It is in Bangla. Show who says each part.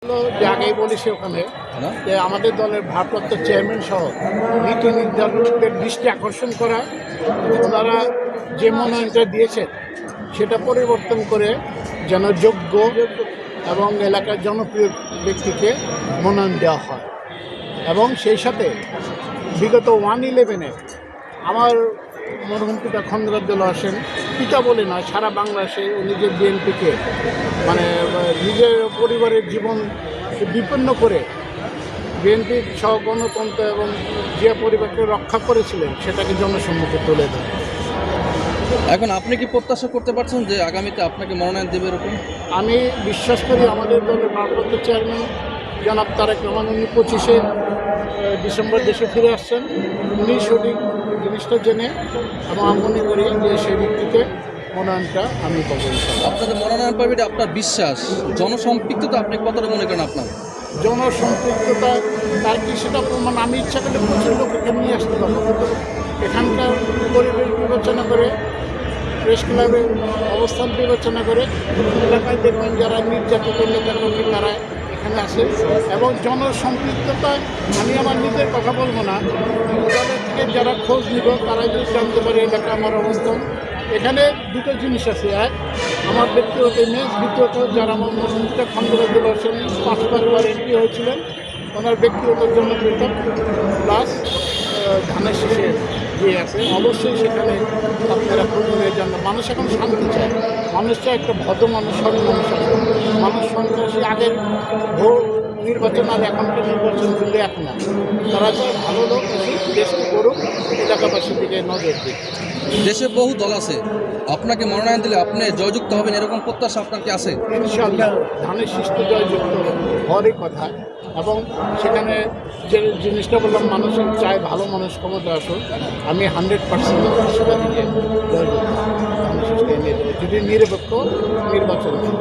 Speaker 1: হলো যে আগেই বলেছি ওখানে যে আমাদের দলের ভারপ্রাপ্ত চেয়ারম্যান সহ নীতি নির্ধারকদের দৃষ্টি আকর্ষণ করা, ওনারা যে মনোনয়নটা দিয়েছেন সেটা পরিবর্তন করে যেন যোগ্য এবং এলাকার জনপ্রিয় ব্যক্তিকে মনোনয়ন দেওয়া হয়। এবং সেই সাথে বিগত 1/11-এ আমার মরহুম পিতা খন্দকার হোসেন, পিতা বলে নয়, সারা বাংলাদেশে উনি যে বিএনপিকে মানে নিজের পরিবারের জীবন বিপন্ন করে বিএনপির সহ গণতন্ত্র এবং যে পরিবারকে রক্ষা করেছিলেন সেটাকে জনসম্মুখে তুলে ধরে।
Speaker 2: এখন আপনি কি প্রত্যাশা করতে পারছেন যে আগামীতে আপনাকে মনোনয়ন দেবে এরকম?
Speaker 1: আমি বিশ্বাস করি আমাদের দলের ভারপ্রাপ্ত চেয়ারম্যান জনাব তারেক রহমান, উনি 25শে ডিসেম্বর দেশে ফিরে আসছেন, উনি সঠিক জিনিসটা জেনে, এবং আমি মনে করি যে সেই ব্যক্তিকে মনোনয়নটা আমি পাবো।
Speaker 2: আপনাদের মনোনয়ন পাবে এটা আপনার বিশ্বাস। জনসম্পৃক্ততা আপনি কতটা মনে করেন আপনার?
Speaker 1: জনসম্পৃক্ততা তার কি সেটা প্রমাণ আমি ইচ্ছা করলে প্রচুর লোক এখানে নিয়ে আসতে পারবো, কিন্তু এখানকার পরিবেশ বিবেচনা করে, প্রেস ক্লাবের অবস্থান বিবেচনা করে এলাকায় দেখবেন যারা নির্যাতিত নেতাকর্মী তারা এখানে আসে। এবং জনসম্পৃক্ততা আমি আমার নিজের কথা বলবো না, তাদের থেকে যারা খোঁজ নিব তারাই যদি জানতে পারে এলাকা আমার অবস্থান। এখানে দুটো জিনিস আছে, এক আমার ব্যক্তিগত ইমেজ, দ্বিতীয়ত যারা আমার মসজিদটা খন্দকার হোসেন 5বার এমপি হয়েছিলেন, ওনার ব্যক্তিগত জনপ্রিয়তা প্লাস ধানের শীষে যে আছে, অবশ্যই সেখানে আপনারা প্রয়োজনের জন্য মানুষ এখন শান্তি চায়, মানুষ চায় একটা ভদ্র মানুষ, সরল মানুষ আছে। মানুষ সন্ত্রাসী আগের নির্বাচন আর এখনকার নির্বাচন কিন্তু এক না, তারা চায় ভালো লোক দেশকে করুক, এলাকাবাসীর দিকে নজর দিক।
Speaker 2: দেশে বহু দল আছে, আপনাকে মনোনয়ন দিলে আপনি জয়যুক্ত হবেন এরকম প্রত্যাশা আপনার কি আছে?
Speaker 1: ইনশাআল্লাহ ধানের শীষ তো জয়যুক্ত হওয়ারই কথা। এবং সেখানে যে জিনিসটা বললাম, মানুষের চায় ভালো মানুষ ক্ষমতা আসুক, আমি 100% সেটা দিকে জয়যুক্ত ধানের শীষকে এনে দেবো যদি নিরপেক্ষ নির্বাচন হয়।